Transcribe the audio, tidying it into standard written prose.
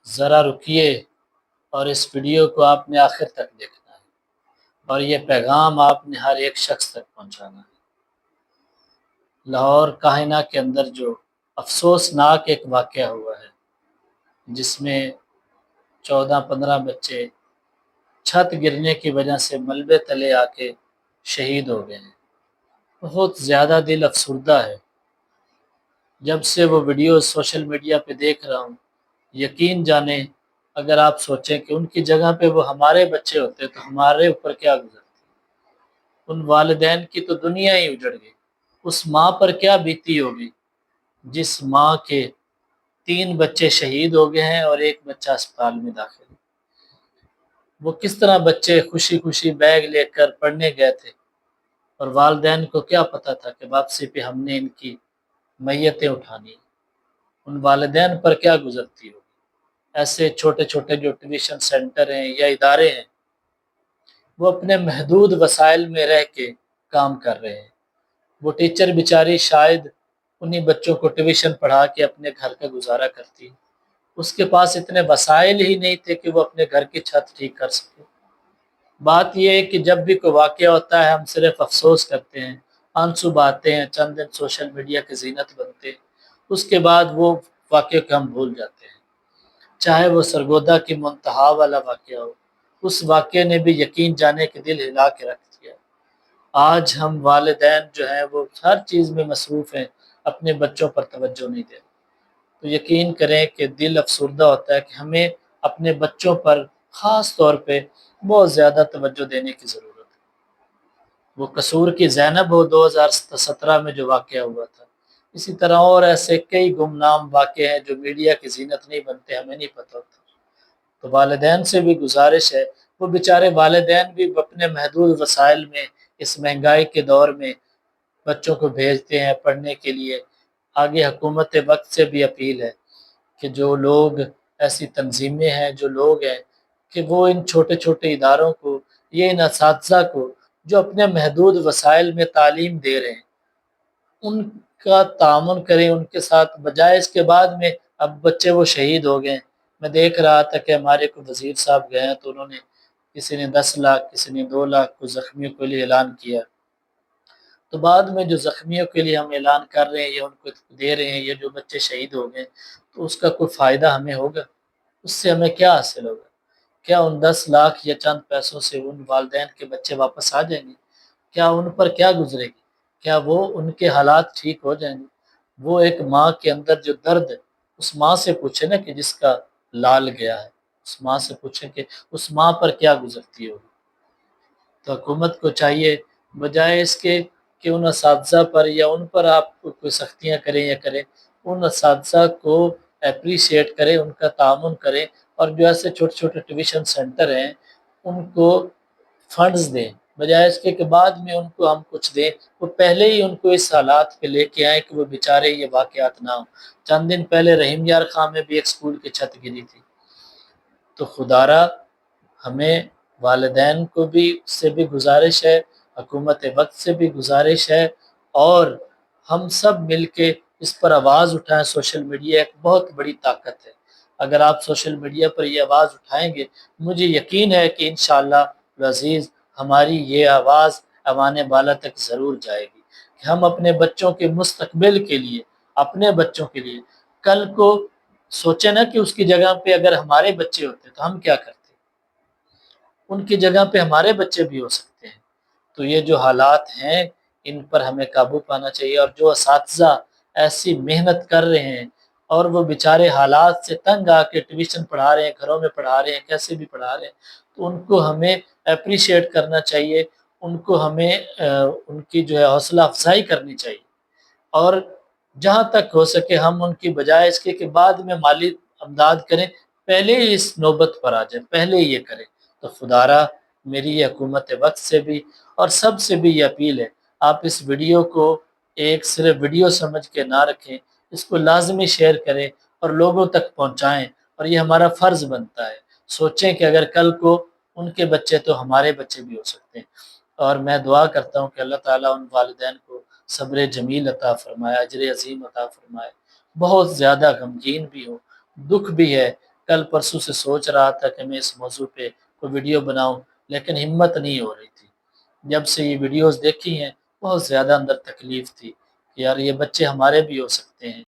ذرا رکیے اور اس ویڈیو کو آپ نے آخر تک دیکھنا ہے، اور یہ پیغام آپ نے ہر ایک شخص تک پہنچانا ہے۔ لاہور کاہنہ کے اندر جو افسوسناک ایک واقعہ ہوا ہے، جس میں 14-15 بچے چھت گرنے کی وجہ سے ملبے تلے آ کے شہید ہو گئے ہیں، بہت زیادہ دل افسردہ ہے۔ جب سے وہ ویڈیو سوشل میڈیا پہ دیکھ رہا ہوں، یقین جانیں اگر آپ سوچیں کہ ان کی جگہ پہ وہ ہمارے بچے ہوتے تو ہمارے اوپر کیا گزرتی، ان والدین کی تو دنیا ہی اجڑ گئی۔ اس ماں پر کیا بیتی ہوگی جس ماں کے 3 بچے شہید ہو گئے ہیں اور ایک بچہ اسپتال میں داخل ہے۔ وہ کس طرح بچے خوشی خوشی بیگ لے کر پڑھنے گئے تھے، اور والدین کو کیا پتہ تھا کہ واپسی پہ ہم نے ان کی میتیں اٹھانی ہیں۔ ان والدین پر کیا گزرتی ہوگی۔ ایسے چھوٹے چھوٹے جو ٹیوشن سینٹر ہیں یا ادارے ہیں، وہ اپنے محدود وسائل میں رہ کے کام کر رہے ہیں۔ وہ ٹیچر بیچاری شاید انہی بچوں کو ٹیوشن پڑھا کے اپنے گھر کا گزارا کرتی، اس کے پاس اتنے وسائل ہی نہیں تھے کہ وہ اپنے گھر کی چھت ٹھیک کر سکے۔ بات یہ ہے کہ جب بھی کوئی واقعہ ہوتا ہے ہم صرف افسوس کرتے ہیں، آنسو بہاتے ہیں، چند دن سوشل میڈیا کے زینت بنتے ہیں، اس کے بعد وہ واقعے کو ہم بھول جاتے ہیں۔ چاہے وہ سرگودا کی منتہا والا واقعہ ہو، اس واقعے نے بھی یقین جانے کے دل ہلا کے رکھ دیا۔ آج ہم والدین جو ہیں وہ ہر چیز میں مصروف ہیں، اپنے بچوں پر توجہ نہیں دے۔ تو یقین کریں کہ دل افسردہ ہوتا ہے کہ ہمیں اپنے بچوں پر خاص طور پہ بہت زیادہ توجہ دینے کی ضرورت ہے۔ وہ قصور کی زینب ہو 2017 میں جو واقعہ ہوا تھا، اسی طرح اور ایسے کئی گمنام واقعے ہیں جو میڈیا کی زینت نہیں بنتے، ہمیں نہیں پتہ ہوتا۔ تو والدین سے بھی گزارش ہے، وہ بیچارے والدین بھی اپنے محدود وسائل میں اس مہنگائی کے دور میں بچوں کو بھیجتے ہیں پڑھنے کے لیے۔ آگے حکومت وقت سے بھی اپیل ہے کہ جو لوگ ایسی تنظیمیں ہیں، جو لوگ ہیں، کہ وہ ان چھوٹے چھوٹے اداروں کو، یہ ان اساتذہ کو جو اپنے محدود وسائل میں تعلیم دے رہے ہیں، ان کا تعاون کریں ان کے ساتھ، بجائے اس کے بعد میں اب بچے وہ شہید ہو گئے۔ میں دیکھ رہا تھا کہ ہمارے کو وزیر صاحب گئے ہیں تو انہوں نے کسی نے 10 لاکھ، کسی نے 2 لاکھ کو زخمیوں کے لیے اعلان کیا۔ تو بعد میں جو زخمیوں کے لیے ہم اعلان کر رہے ہیں یا ان کو دے رہے ہیں، یا جو بچے شہید ہو گئے، تو اس کا کوئی فائدہ ہمیں ہوگا؟ اس سے ہمیں کیا حاصل ہوگا؟ کیا ان 10 لاکھ یا چند پیسوں سے ان والدین کے بچے واپس آ جائیں گے؟ کیا ان پر کیا گزرے گی؟ کیا وہ ان کے حالات ٹھیک ہو جائیں گے؟ وہ ایک ماں کے اندر جو درد، اس ماں سے پوچھیں نا کہ جس کا لال گیا ہے، اس ماں سے پوچھیں کہ اس ماں پر کیا گزرتی ہوگی۔ تو حکومت کو چاہیے بجائے اس کے کہ ان اساتذہ پر یا ان پر آپ کوئی سختیاں کریں یا کریں، ان اساتذہ کو اپریشیٹ کریں، ان کا تعاون کریں، اور جو ایسے چھوٹے چھوٹے ٹیوشن سینٹر ہیں ان کو فنڈز دیں، بجائے اس کے کہ بعد میں ان کو ہم کچھ دیں، وہ پہلے ہی ان کو اس حالات پہ لے کے آئیں کہ وہ بیچارے یہ واقعات نہ ہوں۔ چند دن پہلے رحیم یار خان میں بھی ایک سکول کی چھت گری تھی۔ تو خدارا ہمیں والدین کو بھی سے بھی گزارش ہے، حکومت وقت سے بھی گزارش ہے، اور ہم سب مل کے اس پر آواز اٹھائیں۔ سوشل میڈیا ایک بہت بڑی طاقت ہے، اگر آپ سوشل میڈیا پر یہ آواز اٹھائیں گے، مجھے یقین ہے کہ انشاءاللہ العزیز ہماری یہ آواز ایوان بالا تک ضرور جائے گی، کہ ہم اپنے بچوں کے مستقبل کے لیے، اپنے بچوں کے لیے، کل کو سوچیں نا کہ اس کی جگہ پہ اگر ہمارے بچے ہوتے تو ہم کیا کرتے، ان کی جگہ پہ ہمارے بچے بھی ہو سکتے ہیں۔ تو یہ جو حالات ہیں ان پر ہمیں قابو پانا چاہیے، اور جو اساتذہ ایسی محنت کر رہے ہیں اور وہ بیچارے حالات سے تنگ آ کے ٹیوشن پڑھا رہے ہیں، گھروں میں پڑھا رہے ہیں، کیسے بھی پڑھا رہے ہیں، تو ان کو ہمیں اپریشیٹ کرنا چاہیے، ان کو ہمیں ان کی جو ہے حوصلہ افزائی کرنی چاہیے، اور جہاں تک ہو سکے ہم ان کی بجائے اس کے کہ بعد میں مالی امداد کریں، پہلے ہی اس نوبت پر آ جائیں، پہلے ہی یہ کریں۔ تو خدارا میری یہ حکومت وقت سے بھی اور سب سے بھی یہ اپیل ہے، آپ اس ویڈیو کو ایک صرف ویڈیو سمجھ کے نہ رکھیں، اس کو لازمی شیئر کریں اور لوگوں تک پہنچائیں، اور یہ ہمارا فرض بنتا ہے۔ سوچیں کہ اگر کل کو ان کے بچے تو ہمارے بچے بھی ہو سکتے ہیں، اور میں دعا کرتا ہوں کہ اللہ تعالیٰ ان والدین کو صبر جمیل عطا فرمائے، اجر عظیم عطا فرمائے۔ بہت زیادہ غمگین بھی ہو، دکھ بھی ہے کل پرسوں سے سوچ رہا تھا کہ میں اس موضوع پہ کوئی ویڈیو بناؤں، لیکن ہمت نہیں ہو رہی تھی۔ جب سے یہ ویڈیوز دیکھی ہیں بہت زیادہ اندر تکلیف تھی کہ یار یہ بچے ہمارے بھی ہو سکتے ہیں۔